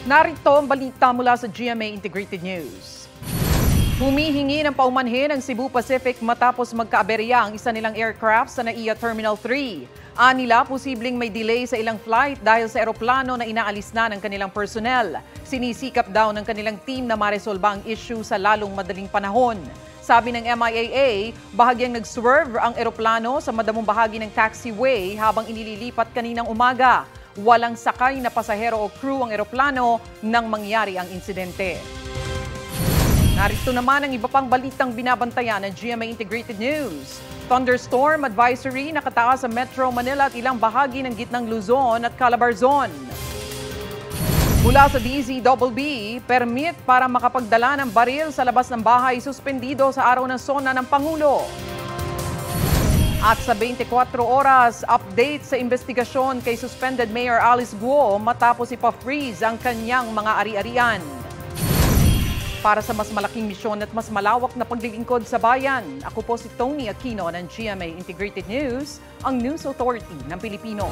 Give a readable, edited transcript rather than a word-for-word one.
Narito ang balita mula sa GMA Integrated News. Humihingi ng paumanhin ang Cebu Pacific matapos magkaaberya ang isa nilang aircraft sa NAIA Terminal 3. Anila, posibleng may delay sa ilang flight dahil sa eroplano na inaalis na ng kanilang personnel. Sinisikap daw ng kanilang team na maresolba ang issue sa lalong madaling panahon. Sabi ng MIAA, bahagyang nag-swerve ang eroplano sa madamong bahagi ng taxiway habang inililipat kaninang umaga. Walang sakay na pasahero o crew ang eroplano nang mangyari ang insidente. Narito naman ang iba pang balitang binabantayan ng GMA Integrated News. Thunderstorm advisory nakataas sa Metro Manila at ilang bahagi ng gitnang Luzon at Calabarzon. Mula sa DZBB, permit para makapagdala ng baril sa labas ng bahay suspendido sa araw ng SONA ng Pangulo. At sa 24 oras, update sa investigasyon kay suspended Mayor Alice Guo matapos ipa-freeze ang kanyang mga ari-arian. Para sa mas malaking misyon at mas malawak na paglilingkod sa bayan, ako po si Tony Aquino ng GMA Integrated News, ang News Authority ng Pilipino.